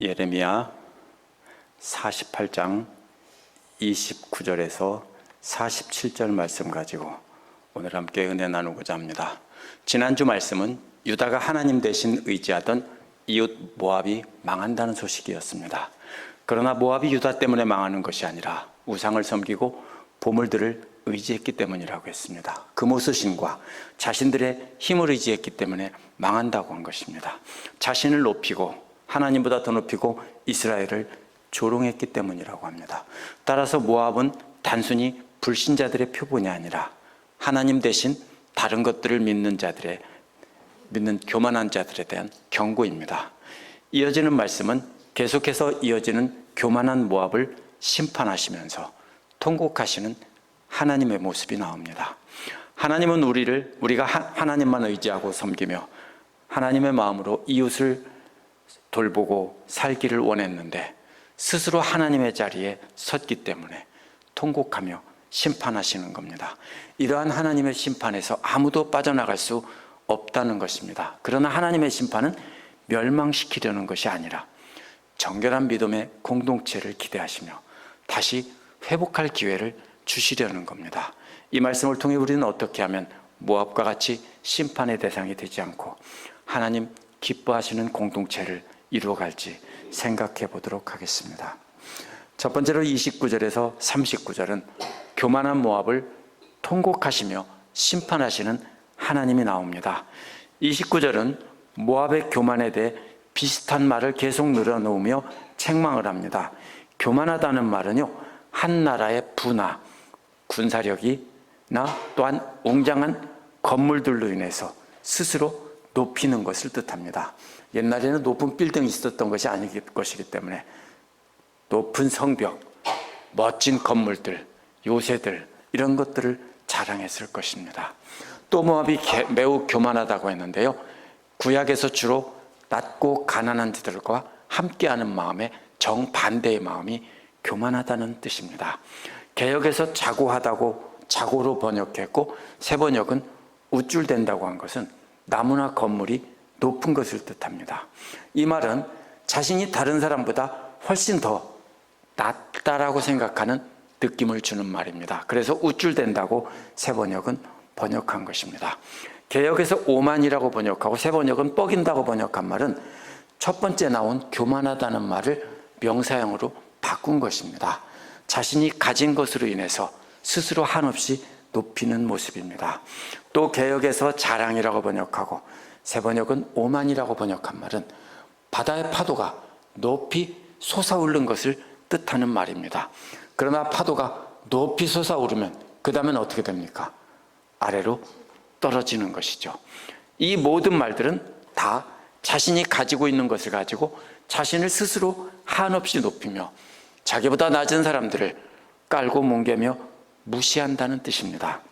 예레미야 48장 29절에서 47절 말씀 가지고 오늘 함께 은혜 나누고자 합니다. 지난주 말씀은 유다가 하나님 대신 의지하던 이웃 모압이 망한다는 소식이었습니다. 그러나 모압이 유다 때문에 망하는 것이 아니라 우상을 섬기고 보물들을 의지했기 때문이라고 했습니다. 금오스신과 자신들의 힘을 의지했기 때문에 망한다고 한 것입니다. 자신을 높이고 하나님보다 더 높이고 이스라엘을 조롱했기 때문이라고 합니다. 따라서 모압은 단순히 불신자들의 표본이 아니라 하나님 대신 다른 것들을 믿는 교만한 자들에 대한 경고입니다. 이어지는 말씀은 계속해서 이어지는 교만한 모압을 심판하시면서 통곡하시는 하나님의 모습이 나옵니다. 하나님은 우리가 하나님만 의지하고 섬기며 하나님의 마음으로 이웃을 돌보고 살기를 원했는데 스스로 하나님의 자리에 섰기 때문에 통곡하며 심판하시는 겁니다. 이러한 하나님의 심판에서 아무도 빠져나갈 수 없다는 것입니다. 그러나 하나님의 심판은 멸망시키려는 것이 아니라 정결한 믿음의 공동체를 기대하시며 다시 회복할 기회를 주시려는 겁니다. 이 말씀을 통해 우리는 어떻게 하면 모압과 같이 심판의 대상이 되지 않고 하나님 기뻐하시는 공동체를 이루어갈지 생각해 보도록 하겠습니다. 첫 번째로 29절에서 39절은 교만한 모압을 통곡하시며 심판하시는 하나님이 나옵니다. 29절은 모압의 교만에 대해 비슷한 말을 계속 늘어놓으며 책망을 합니다. 교만하다는 말은요, 한 나라의 부나 군사력이나 또한 웅장한 건물들로 인해서 스스로 높이는 것을 뜻합니다. 옛날에는 높은 빌딩이 있었던 것이 아닐 것이기 때문에 높은 성벽, 멋진 건물들, 요새들 이런 것들을 자랑했을 것입니다. 또 모압이 매우 교만하다고 했는데요, 구약에서 주로 낮고 가난한 자들과 함께하는 마음의 정반대의 마음이 교만하다는 뜻입니다. 개역에서 자고하다고 자고로 번역했고 새번역은 우쭐댄다고 한 것은 나무나 건물이 높은 것을 뜻합니다. 이 말은 자신이 다른 사람보다 훨씬 더 낫다라고 생각하는 느낌을 주는 말입니다. 그래서 우쭐댄다고 새번역은 번역한 것입니다. 개역에서 오만이라고 번역하고 새번역은 뻐긴다고 번역한 말은 첫 번째 나온 교만하다는 말을 명사형으로 바꾼 것입니다. 자신이 가진 것으로 인해서 스스로 한없이 높이는 모습입니다. 또 개역에서 자랑이라고 번역하고 새번역은 오만이라고 번역한 말은 바다의 파도가 높이 솟아오르는 것을 뜻하는 말입니다. 그러나 파도가 높이 솟아오르면 그 다음엔 어떻게 됩니까? 아래로 떨어지는 것이죠. 이 모든 말들은 다 자신이 가지고 있는 것을 가지고 자신을 스스로 한없이 높이며 자기보다 낮은 사람들을 깔고 뭉개며 무시한다는 뜻입니다.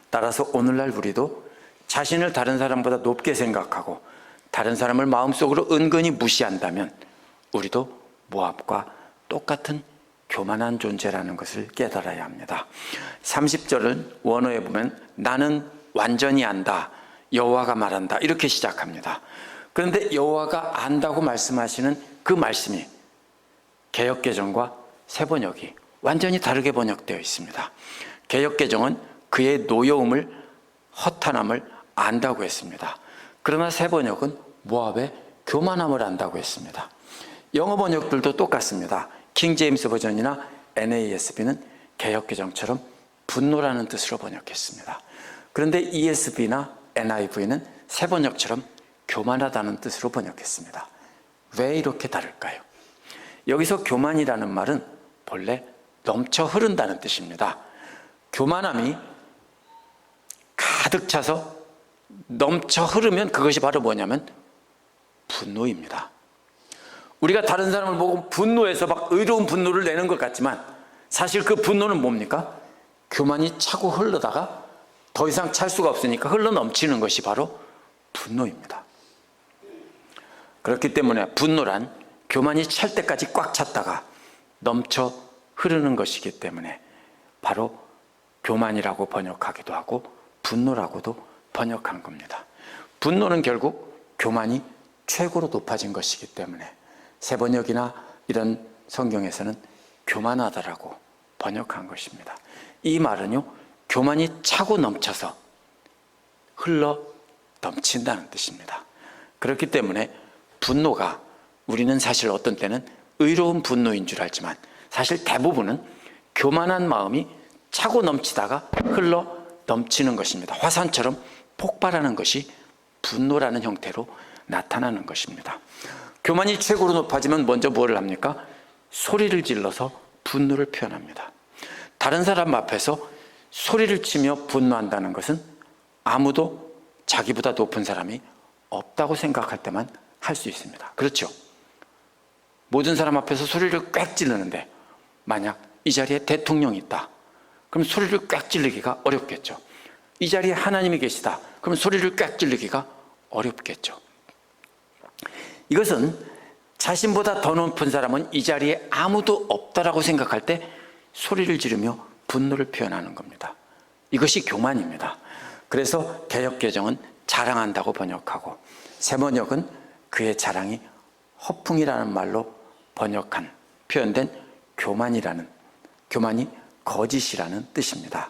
따라서 오늘날 우리도 자신을 다른 사람보다 높게 생각하고 다른 사람을 마음속으로 은근히 무시한다면 우리도 모압과 똑같은 교만한 존재라는 것을 깨달아야 합니다. 30절은 원어에 보면 나는 완전히 안다, 여호와가 말한다 이렇게 시작합니다. 그런데 여호와가 안다고 말씀하시는 그 말씀이 개역개정과 새번역이 완전히 다르게 번역되어 있습니다. 개역개정은 그의 노여움을 허탄함을 안다고 했습니다. 그러나 새번역은 모압의 교만함을 안다고 했습니다. 영어 번역들도 똑같습니다. 킹 제임스 버전이나 NASB는 개역개정처럼 분노라는 뜻으로 번역했습니다. 그런데 ESV나 NIV는 새번역처럼 교만하다는 뜻으로 번역했습니다. 왜 이렇게 다를까요? 여기서 교만이라는 말은 본래 넘쳐 흐른다는 뜻입니다. 교만함이 가득 차서 넘쳐 흐르면 그것이 바로 뭐냐면 분노입니다. 우리가 다른 사람을 보고 분노해서 막 의로운 분노를 내는 것 같지만 사실 그 분노는 뭡니까? 교만이 차고 흐르다가 더 이상 찰 수가 없으니까 흘러 넘치는 것이 바로 분노입니다. 그렇기 때문에 분노란 교만이 찰 때까지 꽉 찼다가 넘쳐 흐르는 것이기 때문에 바로 교만이라고 번역하기도 하고 분노라고도 번역한 겁니다. 분노는 결국 교만이 최고로 높아진 것이기 때문에 새 번역이나 이런 성경에서는 교만하다라고 번역한 것입니다. 이 말은요, 교만이 차고 넘쳐서 흘러 넘친다는 뜻입니다. 그렇기 때문에 분노가, 우리는 사실 어떤 때는 의로운 분노인 줄 알지만 사실 대부분은 교만한 마음이 차고 넘치다가 흘러 넘치는 것입니다. 화산처럼 폭발하는 것이 분노라는 형태로 나타나는 것입니다. 교만이 최고로 높아지면 먼저 뭐를 합니까? 소리를 질러서 분노를 표현합니다. 다른 사람 앞에서 소리를 치며 분노한다는 것은 아무도 자기보다 높은 사람이 없다고 생각할 때만 할 수 있습니다. 그렇죠? 모든 사람 앞에서 소리를 꽥 지르는데 만약 이 자리에 대통령이 있다, 그럼 소리를 꽥 지르기가 어렵겠죠. 이 자리에 하나님이 계시다, 그럼 소리를 꽥 지르기가 어렵겠죠. 이것은 자신보다 더 높은 사람은 이 자리에 아무도 없다라고 생각할 때 소리를 지르며 분노를 표현하는 겁니다. 이것이 교만입니다. 그래서 개역개정은 자랑한다고 번역하고, 새 번역은 그의 자랑이 허풍이라는 말로 번역한, 표현된 교만이 거짓이라는 뜻입니다.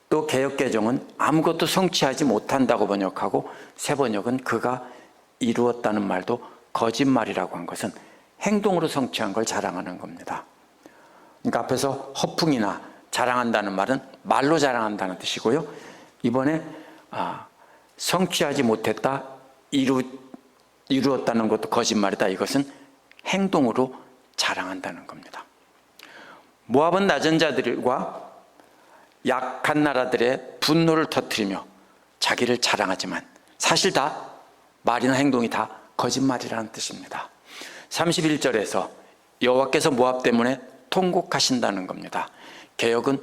또 개역개정은 아무것도 성취하지 못한다고 번역하고, 새 번역은 그가 이루었다는 말도 거짓말이라고 한 것은 행동으로 성취한 걸 자랑하는 겁니다. 그러니까 앞에서 허풍이나 자랑한다는 말은 말로 자랑한다는 뜻이고요, 이번에 성취하지 못했다, 이루었다는 것도 거짓말이다, 이것은 행동으로 자랑한다는 겁니다. 모압은 낮은 자들과 약한 나라들의 분노를 터뜨리며 자기를 자랑하지만 사실 다 말이나 행동이 다 거짓말이라는 뜻입니다. 31절에서 여호와께서 모압 때문에 통곡하신다는 겁니다. 개역은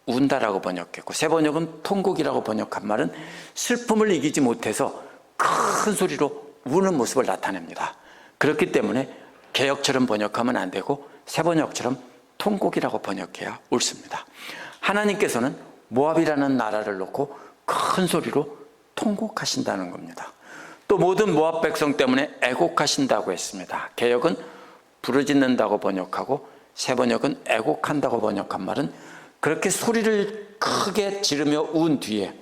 운다라고 번역했고, 새 번역은 통곡이라고 번역한 말은 슬픔을 이기지 못해서 큰 소리로 우는 모습을 나타냅니다. 그렇기 때문에 개역처럼 번역하면 안 되고 새 번역처럼 통곡이라고 번역해야 옳습니다. 하나님께서는 모압이라는 나라를 놓고 큰 소리로 통곡하신다는 겁니다. 또 모든 모압 백성 때문에 애곡하신다고 했습니다. 개역은 부르짖는다고 번역하고, 새 번역은 애곡한다고 번역한 말은 그렇게 소리를 크게 지르며 운 뒤에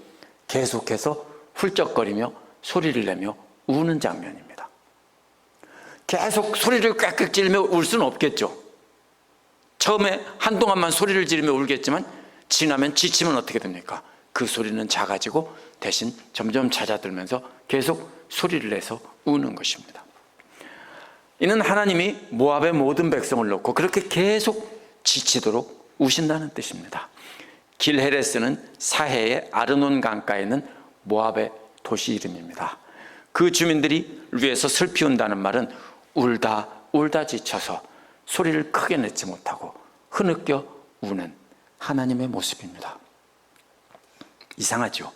계속해서 훌쩍거리며 소리를 내며 우는 장면입니다. 계속 소리를 꽥꽥 지르며 울 수는 없겠죠. 처음에 한동안만 소리를 지르며 울겠지만 지나면 지치면 어떻게 됩니까? 그 소리는 작아지고 대신 점점 잦아들면서 계속 소리를 내서 우는 것입니다. 이는 하나님이 모압의 모든 백성을 놓고 그렇게 계속 지치도록 우신다는 뜻입니다. 길헤레스는 사해의 아르논 강가에 있는 모압의 도시 이름입니다. 그 주민들이 위에서 슬피 운다는 말은 울다 지쳐서 소리를 크게 내지 못하고 흐느껴 우는 하나님의 모습입니다. 이상하죠?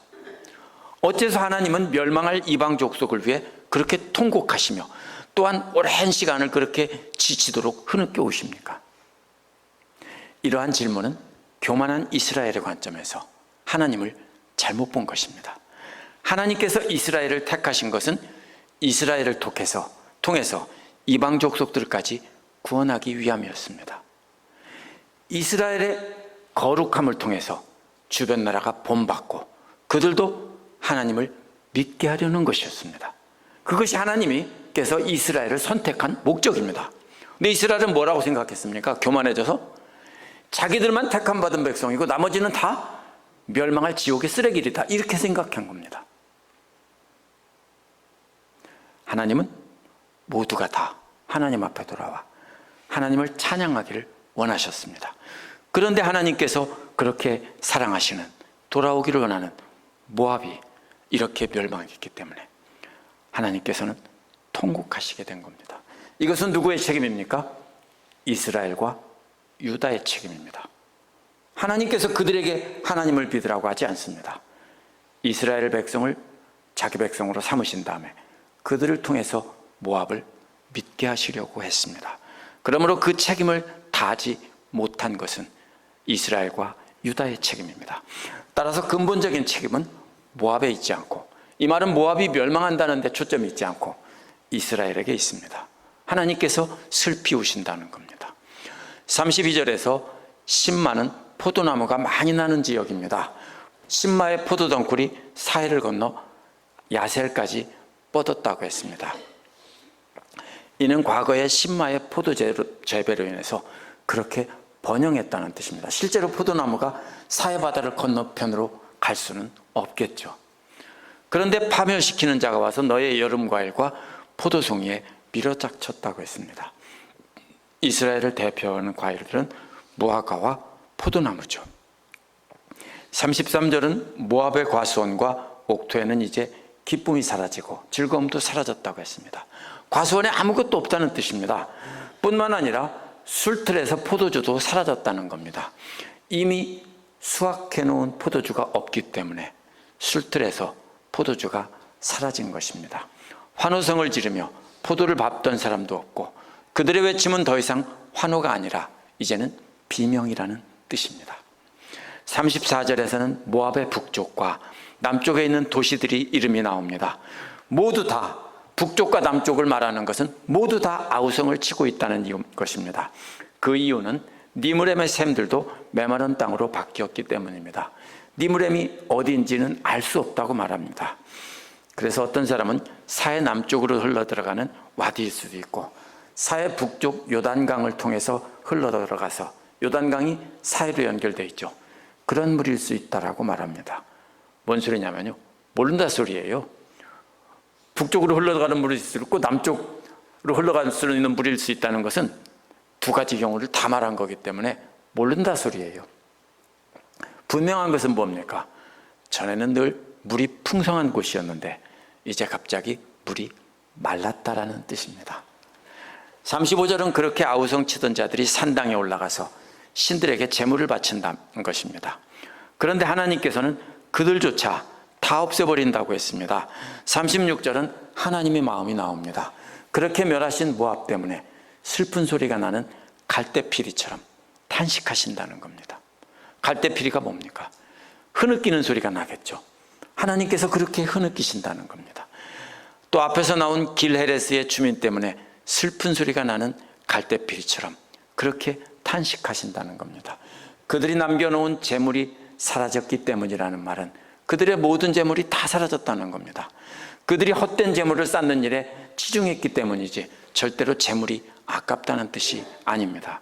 어째서 하나님은 멸망할 이방 족속을 위해 그렇게 통곡하시며 또한 오랜 시간을 그렇게 지치도록 흐느껴 오십니까? 이러한 질문은 교만한 이스라엘의 관점에서 하나님을 잘못 본 것입니다. 하나님께서 이스라엘을 택하신 것은 이스라엘을 통해서 이방 족속들까지 구원하기 위함이었습니다. 이스라엘의 거룩함을 통해서 주변 나라가 본받고 그들도 하나님을 믿게 하려는 것이었습니다. 그것이 하나님께서 이스라엘을 선택한 목적입니다. 근데 이스라엘은 뭐라고 생각했습니까? 교만해져서 자기들만 택함 받은 백성이고 나머지는 다 멸망할 지옥의 쓰레기이다, 이렇게 생각한 겁니다. 하나님은 모두가 다 하나님 앞에 돌아와 하나님을 찬양하기를 원하셨습니다. 그런데 하나님께서 그렇게 사랑하시는, 돌아오기를 원하는 모압이 이렇게 멸망했기 때문에 하나님께서는 통곡하시게 된 겁니다. 이것은 누구의 책임입니까? 이스라엘과 유다의 책임입니다. 하나님께서 그들에게 하나님을 믿으라고 하지 않습니다. 이스라엘 백성을 자기 백성으로 삼으신 다음에 그들을 통해서 모압을 믿게 하시려고 했습니다. 그러므로 그 책임을 다하지 못한 것은 이스라엘과 유다의 책임입니다. 따라서 근본적인 책임은 모압에 있지 않고, 이 말은 모압이 멸망한다는 데 초점이 있지 않고 이스라엘에게 있습니다. 하나님께서 슬피 우신다는 겁니다. 32절에서 신마는 포도나무가 많이 나는 지역입니다. 신마의 포도덩굴이 사해를 건너 야셀까지 뻗었다고 했습니다. 이는 과거의 신마의 포도 재배로 인해서 그렇게 번영했다는 뜻입니다. 실제로 포도나무가 사해 바다를 건너편으로 갈 수는 없겠죠. 그런데 파멸시키는 자가 와서 너의 여름 과일과 포도송이에 밀어닥쳤다고 했습니다. 이스라엘을 대표하는 과일들은 무화과와 포도나무죠. 33절은 모압의 과수원과 옥토에는 이제 기쁨이 사라지고 즐거움도 사라졌다고 했습니다. 과수원에 아무것도 없다는 뜻입니다. 뿐만 아니라 술틀에서 포도주도 사라졌다는 겁니다. 이미 수확해 놓은 포도주가 없기 때문에 술틀에서 포도주가 사라진 것입니다. 환호성을 지르며 포도를 밟던 사람도 없고 그들의 외침은 더 이상 환호가 아니라 이제는 비명이라는 뜻입니다. 34절에서는 모압의 북쪽과 남쪽에 있는 도시들이 이름이 나옵니다. 모두 다 북쪽과 남쪽을 말하는 것은 모두 다 아우성을 치고 있다는 것입니다. 그 이유는 니므렘의 샘들도 메마른 땅으로 바뀌었기 때문입니다. 니므렘이 어디인지는 알 수 없다고 말합니다. 그래서 어떤 사람은 사해 남쪽으로 흘러들어가는 와디일 수도 있고 사해 북쪽 요단강을 통해서 흘러들어가서 요단강이 사해로 연결되어 있죠. 그런 물일 수 있다라고 말합니다. 뭔 소리냐면요, 모른다 소리예요. 북쪽으로 흘러가는 물일 수 있고 남쪽으로 흘러갈 수 있는 물일 수 있다는 것은 두 가지 경우를 다 말한 거기 때문에 모른다 소리예요. 분명한 것은 뭡니까? 전에는 늘 물이 풍성한 곳이었는데 이제 갑자기 물이 말랐다라는 뜻입니다. 35절은 그렇게 아우성 치던 자들이 산당에 올라가서 신들에게 제물을 바친다는 것입니다. 그런데 하나님께서는 그들조차 다 없애버린다고 했습니다. 36절은 하나님의 마음이 나옵니다. 그렇게 멸하신 모압 때문에 슬픈 소리가 나는 갈대피리처럼 탄식하신다는 겁니다. 갈대피리가 뭡니까? 흐느끼는 소리가 나겠죠. 하나님께서 그렇게 흐느끼신다는 겁니다. 또 앞에서 나온 길헤레스의 주민 때문에 슬픈 소리가 나는 갈대피리처럼 그렇게 탄식하신다는 겁니다. 그들이 남겨놓은 재물이 사라졌기 때문이라는 말은 그들의 모든 재물이 다 사라졌다는 겁니다. 그들이 헛된 재물을 쌓는 일에 치중했기 때문이지 절대로 재물이 아깝다는 뜻이 아닙니다.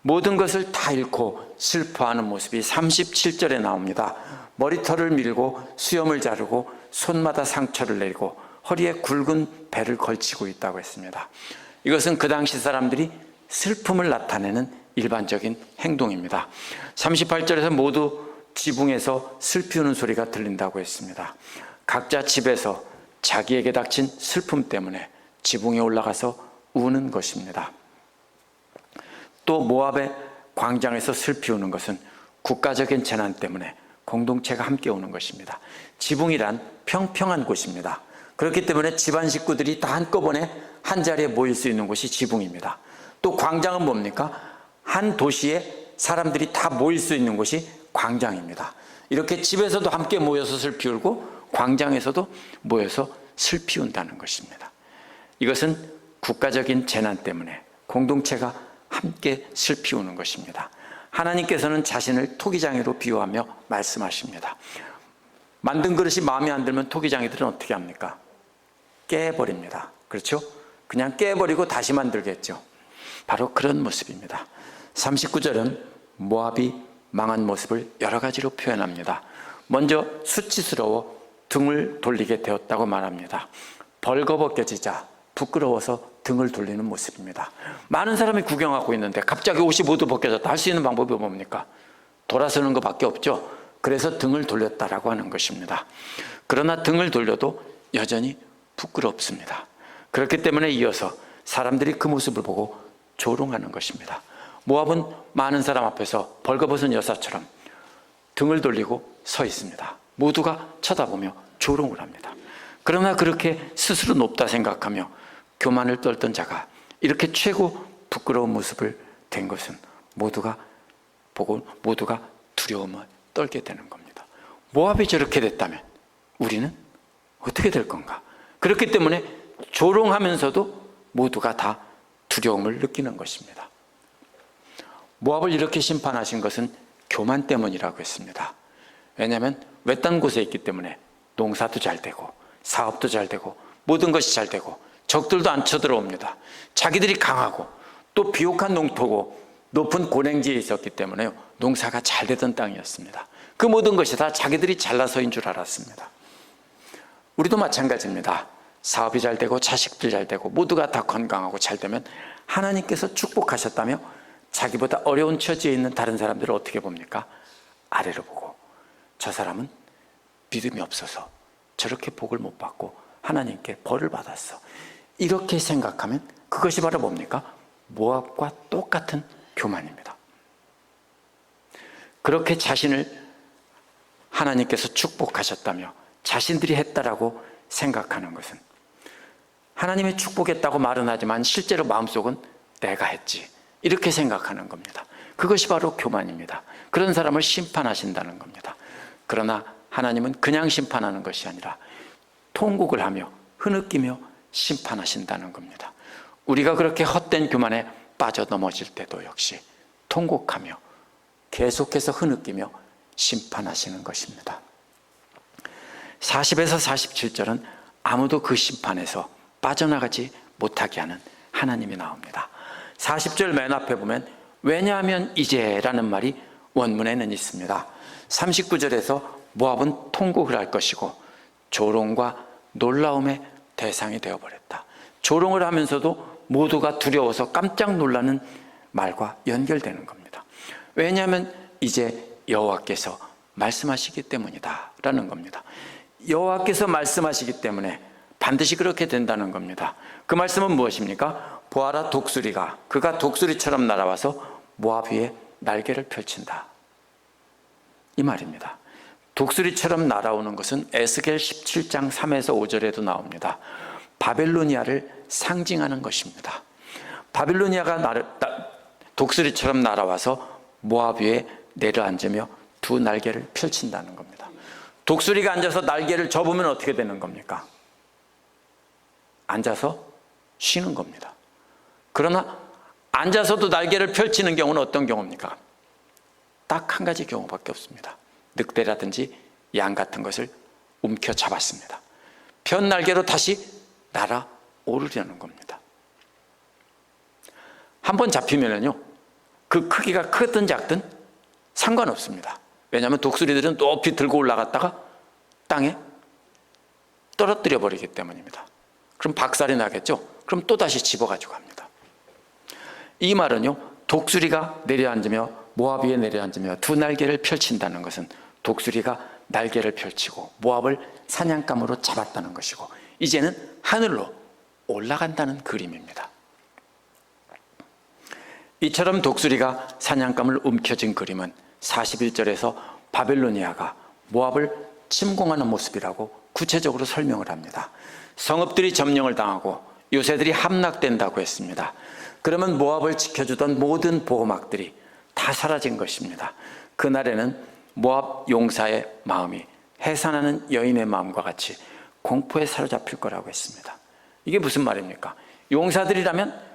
모든 것을 다 잃고 슬퍼하는 모습이 37절에 나옵니다. 머리털을 밀고 수염을 자르고 손마다 상처를 내고 허리에 굵은 배를 걸치고 있다고 했습니다. 이것은 그 당시 사람들이 슬픔을 나타내는 일반적인 행동입니다. 38절에서 모두 지붕에서 슬피 우는 소리가 들린다고 했습니다. 각자 집에서 자기에게 닥친 슬픔 때문에 지붕에 올라가서 우는 것입니다. 또 모압의 광장에서 슬피 우는 것은 국가적인 재난 때문에 공동체가 함께 우는 것입니다. 지붕이란 평평한 곳입니다. 그렇기 때문에 집안 식구들이 다 한꺼번에 한 자리에 모일 수 있는 곳이 지붕입니다. 또 광장은 뭡니까? 한 도시에 사람들이 다 모일 수 있는 곳이 광장입니다. 이렇게 집에서도 함께 모여서 슬피 울고 광장에서도 모여서 슬피 운다는 것입니다. 이것은 국가적인 재난 때문에 공동체가 함께 슬피 우는 것입니다. 하나님께서는 자신을 토기장이로 비유하며 말씀하십니다. 만든 그릇이 마음에 안 들면 토기장이들은 어떻게 합니까? 깨버립니다. 그렇죠? 그냥 깨버리고 다시 만들겠죠. 바로 그런 모습입니다. 39절은 모압이 망한 모습을 여러 가지로 표현합니다. 먼저 수치스러워 등을 돌리게 되었다고 말합니다. 벌거벗겨지자 부끄러워서 등을 돌리는 모습입니다. 많은 사람이 구경하고 있는데 갑자기 옷이 모두 벗겨졌다. 할 수 있는 방법이 뭡니까? 돌아서는 것밖에 없죠. 그래서 등을 돌렸다라고 하는 것입니다. 그러나 등을 돌려도 여전히 부끄럽습니다. 그렇기 때문에 이어서 사람들이 그 모습을 보고 조롱하는 것입니다. 모압은 많은 사람 앞에서 벌거벗은 여사처럼 등을 돌리고 서 있습니다. 모두가 쳐다보며 조롱을 합니다. 그러나 그렇게 스스로 높다 생각하며 교만을 떨던 자가 이렇게 최고 부끄러운 모습을 된 것은 모두가 보고 모두가 두려움을 떨게 되는 겁니다. 모압이 저렇게 됐다면 우리는 어떻게 될 건가? 그렇기 때문에 조롱하면서도 모두가 다 두려움을 느끼는 것입니다. 모압을 이렇게 심판하신 것은 교만 때문이라고 했습니다. 왜냐하면 외딴 곳에 있기 때문에 농사도 잘 되고 사업도 잘 되고 모든 것이 잘 되고 적들도 안 쳐들어옵니다. 자기들이 강하고 또 비옥한 농토고 높은 고랭지에 있었기 때문에 농사가 잘 되던 땅이었습니다. 그 모든 것이 다 자기들이 잘나서인 줄 알았습니다. 우리도 마찬가지입니다. 사업이 잘 되고 자식들 잘 되고 모두가 다 건강하고 잘 되면 하나님께서 축복하셨다며 자기보다 어려운 처지에 있는 다른 사람들을 어떻게 봅니까? 아래로 보고 저 사람은 믿음이 없어서 저렇게 복을 못 받고 하나님께 벌을 받았어, 이렇게 생각하면 그것이 바로 뭡니까? 모압과 똑같은 교만입니다. 그렇게 자신을 하나님께서 축복하셨다며 자신들이 했다라고 생각하는 것은, 하나님이 축복했다고 말은 하지만 실제로 마음속은 내가 했지 이렇게 생각하는 겁니다. 그것이 바로 교만입니다. 그런 사람을 심판하신다는 겁니다. 그러나 하나님은 그냥 심판하는 것이 아니라 통곡을 하며 흐느끼며 심판하신다는 겁니다. 우리가 그렇게 헛된 교만에 빠져 넘어질 때도 역시 통곡하며 계속해서 흐느끼며 심판하시는 것입니다. 40에서 47절은 아무도 그 심판에서 빠져나가지 못하게 하는 하나님이 나옵니다. 40절 맨 앞에 보면 왜냐하면 이제라는 말이 원문에는 있습니다. 39절에서 모압은 통곡을 할 것이고 조롱과 놀라움의 대상이 되어버렸다. 조롱을 하면서도 모두가 두려워서 깜짝 놀라는 말과 연결되는 겁니다. 왜냐하면 이제 여호와께서 말씀하시기 때문이다 라는 겁니다. 여호와께서 말씀하시기 때문에 반드시 그렇게 된다는 겁니다. 그 말씀은 무엇입니까? 보아라, 독수리가 그가 독수리처럼 날아와서 모압 위에 날개를 펼친다, 이 말입니다. 독수리처럼 날아오는 것은 에스겔 17장 3에서 5절에도 나옵니다. 바벨로니아를 상징하는 것입니다. 바벨로니아가 독수리처럼 날아와서 모압 위에 내려앉으며 두 날개를 펼친다는 겁니다. 독수리가 앉아서 날개를 접으면 어떻게 되는 겁니까? 앉아서 쉬는 겁니다. 그러나 앉아서도 날개를 펼치는 경우는 어떤 경우입니까? 딱 한 가지 경우밖에 없습니다. 늑대라든지 양 같은 것을 움켜잡았습니다. 편 날개로 다시 날아오르려는 겁니다. 한번 잡히면요, 그 크기가 크든 작든 상관없습니다. 왜냐하면 독수리들은 높이 들고 올라갔다가 땅에 떨어뜨려 버리기 때문입니다. 그럼 박살이 나겠죠? 그럼 또다시 집어가지고 갑니다. 이 말은요, 독수리가 내려앉으며 모압 위에 내려앉으며 두 날개를 펼친다는 것은 독수리가 날개를 펼치고 모압을 사냥감으로 잡았다는 것이고 이제는 하늘로 올라간다는 그림입니다. 이처럼 독수리가 사냥감을 움켜쥔 그림은 41절에서 바벨로니아가 모압을 침공하는 모습이라고 구체적으로 설명을 합니다. 성읍들이 점령을 당하고 요새들이 함락된다고 했습니다. 그러면 모압을 지켜주던 모든 보호막들이 다 사라진 것입니다. 그날에는 모압 용사의 마음이 해산하는 여인의 마음과 같이 공포에 사로잡힐 거라고 했습니다. 이게 무슨 말입니까? 용사들이라면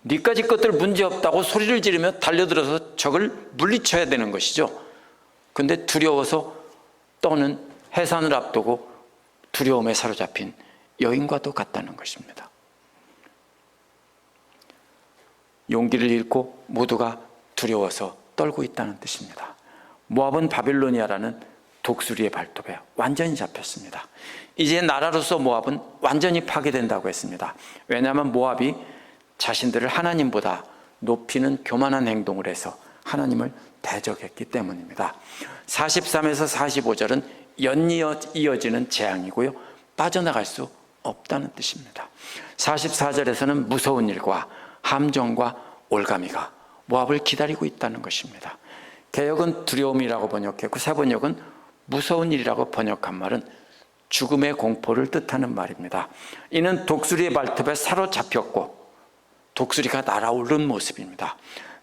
니까지 것들 문제없다고 소리를 지르며 달려들어서 적을 물리쳐야 되는 것이죠. 근데 두려워서 떠는 해산을 앞두고 두려움에 사로잡힌 여인과도 같다는 것입니다. 용기를 잃고 모두가 두려워서 떨고 있다는 뜻입니다. 모압은 바빌로니아라는 독수리의 발톱에 완전히 잡혔습니다. 이제 나라로서 모압은 완전히 파괴된다고 했습니다. 왜냐하면 모압이 자신들을 하나님보다 높이는 교만한 행동을 해서 하나님을 대적했기 때문입니다. 43에서 45절은 연이어 이어지는 재앙이고요, 빠져나갈 수 없다는 뜻입니다. 44절에서는 무서운 일과 함정과 올가미가 모압을 기다리고 있다는 것입니다. 개역은 두려움이라고 번역했고 세번역은 무서운 일이라고 번역한 말은 죽음의 공포를 뜻하는 말입니다. 이는 독수리의 발톱에 사로잡혔고 독수리가 날아오른 모습입니다.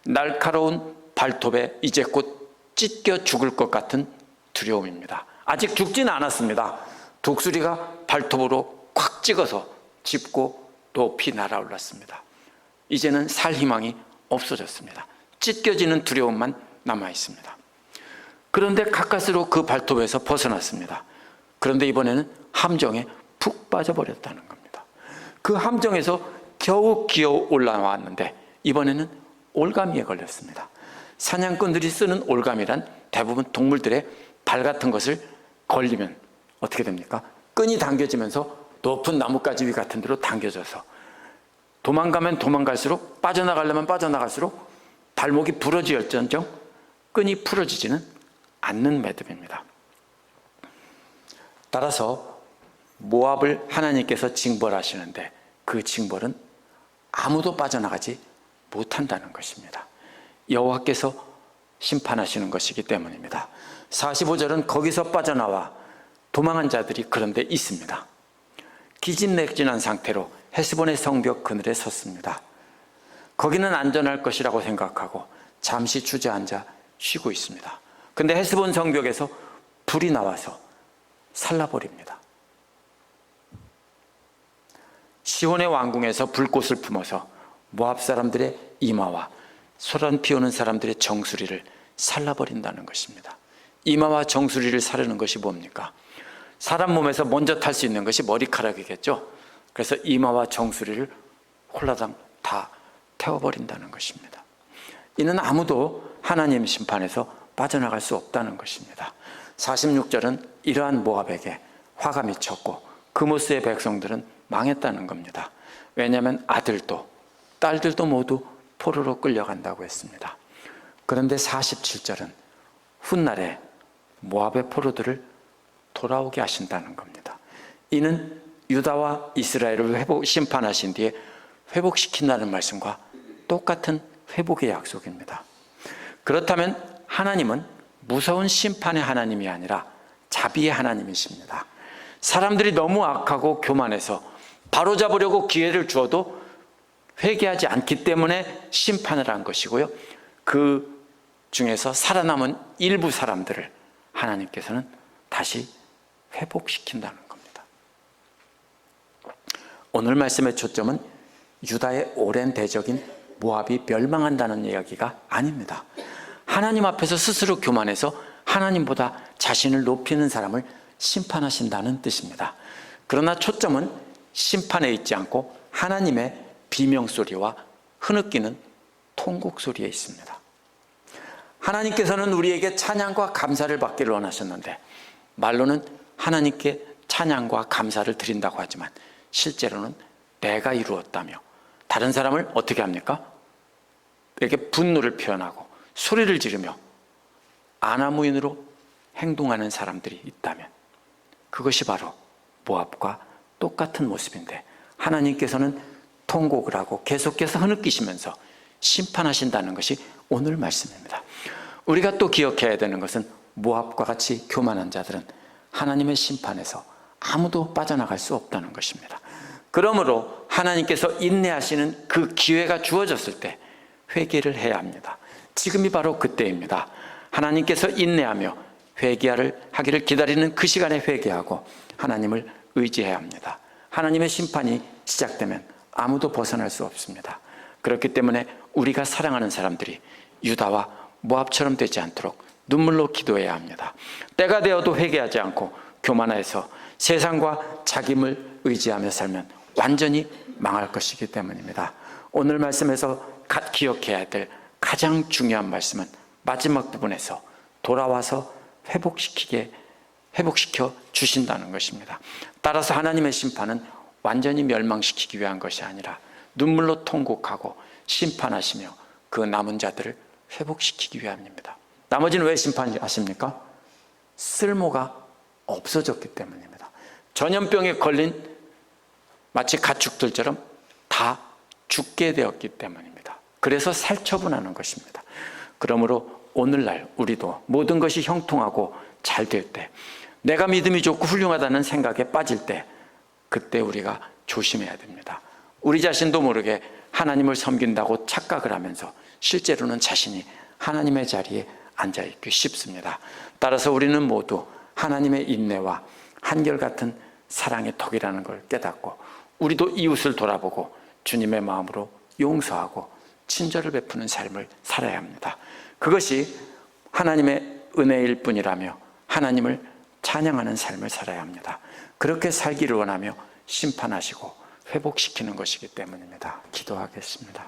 날카로운 발톱에 이제 곧 찢겨 죽을 것 같은 두려움입니다. 아직 죽지는 않았습니다. 독수리가 발톱으로 콱 찍어서 짚고 높이 날아올랐습니다. 이제는 살 희망이 없어졌습니다. 찢겨지는 두려움만 남아 있습니다. 그런데 가까스로 그 발톱에서 벗어났습니다. 그런데 이번에는 함정에 푹 빠져버렸다는 겁니다. 그 함정에서 겨우 기어 올라왔는데 이번에는 올가미에 걸렸습니다. 사냥꾼들이 쓰는 올가미란 대부분 동물들의 발 같은 것을 걸리면 어떻게 됩니까? 끈이 당겨지면서 높은 나뭇가지 위 같은 데로 당겨져서 도망가면 도망갈수록, 빠져나가려면 빠져나갈수록 발목이 부러질지언정 끈이 풀어지지는 않는 매듭입니다. 따라서 모압을 하나님께서 징벌하시는데 그 징벌은 아무도 빠져나가지 못한다는 것입니다. 여호와께서 심판하시는 것이기 때문입니다. 45절은 거기서 빠져나와 도망한 자들이 그런데 있습니다. 기진맥진한 상태로 헤스본의 성벽 그늘에 섰습니다. 거기는 안전할 것이라고 생각하고 잠시 주저앉아 쉬고 있습니다. 근데 헤스본 성벽에서 불이 나와서 살라버립니다. 시온의 왕궁에서 불꽃을 품어서 모압 사람들의 이마와 소란 피우는 사람들의 정수리를 살라버린다는 것입니다. 이마와 정수리를 사르는 것이 뭡니까? 사람 몸에서 먼저 탈 수 있는 것이 머리카락이겠죠. 그래서 이마와 정수리를 홀라당 다 태워버린다는 것입니다. 이는 아무도 하나님 심판에서 빠져나갈 수 없다는 것입니다. 46절은 이러한 모압에게 화가 미쳤고 그모스의 백성들은 망했다는 겁니다. 왜냐하면 아들도 딸들도 모두 포로로 끌려간다고 했습니다. 그런데 47절은 훗날에 모압의 포로들을 돌아오게 하신다는 겁니다. 이는 유다와 이스라엘을 심판하신 뒤에 회복시킨다는 말씀과 똑같은 회복의 약속입니다. 그렇다면 하나님은 무서운 심판의 하나님이 아니라 자비의 하나님이십니다. 사람들이 너무 악하고 교만해서 바로잡으려고 기회를 주어도 회개하지 않기 때문에 심판을 한 것이고요. 그 중에서 살아남은 일부 사람들을 하나님께서는 다시 회복시킨다는 겁니다. 오늘 말씀의 초점은 유다의 오랜 대적인 모압이 멸망한다는 이야기가 아닙니다. 하나님 앞에서 스스로 교만해서 하나님보다 자신을 높이는 사람을 심판하신다는 뜻입니다. 그러나 초점은 심판에 있지 않고 하나님의 비명소리와 흐느끼는 통곡소리에 있습니다. 하나님께서는 우리에게 찬양과 감사를 받기를 원하셨는데 말로는 하나님께 찬양과 감사를 드린다고 하지만 실제로는 내가 이루었다며 다른 사람을 어떻게 합니까? 에게 분노를 표현하고 소리를 지르며 아나무인으로 행동하는 사람들이 있다면 그것이 바로 모압과 똑같은 모습인데 하나님께서는 통곡을 하고 계속해서 흐느끼시면서 심판하신다는 것이 오늘 말씀입니다. 우리가 또 기억해야 되는 것은 모압과 같이 교만한 자들은 하나님의 심판에서 아무도 빠져나갈 수 없다는 것입니다. 그러므로 하나님께서 인내하시는 그 기회가 주어졌을 때 회개를 해야 합니다. 지금이 바로 그때입니다. 하나님께서 인내하며 하기를 기다리는 그 시간에 회개하고 하나님을 의지해야 합니다. 하나님의 심판이 시작되면 아무도 벗어날 수 없습니다. 그렇기 때문에 우리가 사랑하는 사람들이 유다와 모압처럼 되지 않도록 눈물로 기도해야 합니다. 때가 되어도 회개하지 않고 교만해서 세상과 자기를 의지하며 살면 완전히 망할 것이기 때문입니다. 오늘 말씀에서 기억해야 될 가장 중요한 말씀은 마지막 부분에서 돌아와서 회복시켜 주신다는 것입니다. 따라서 하나님의 심판은 완전히 멸망시키기 위한 것이 아니라 눈물로 통곡하고 심판하시며 그 남은 자들을 회복시키기 위함입니다. 나머지는 왜 심판하십니까? 쓸모가 없어졌기 때문입니다. 전염병에 걸린 마치 가축들처럼 다 죽게 되었기 때문입니다. 그래서 살처분하는 것입니다. 그러므로 오늘날 우리도 모든 것이 형통하고 잘 될 때, 내가 믿음이 좋고 훌륭하다는 생각에 빠질 때, 그때 우리가 조심해야 됩니다. 우리 자신도 모르게 하나님을 섬긴다고 착각을 하면서 실제로는 자신이 하나님의 자리에 앉아있기 쉽습니다. 따라서 우리는 모두 하나님의 인내와 한결같은 사랑의 덕이라는 걸 깨닫고 우리도 이웃을 돌아보고 주님의 마음으로 용서하고 친절을 베푸는 삶을 살아야 합니다. 그것이 하나님의 은혜일 뿐이라며 하나님을 찬양하는 삶을 살아야 합니다. 그렇게 살기를 원하며 심판하시고 회복시키는 것이기 때문입니다. 기도하겠습니다.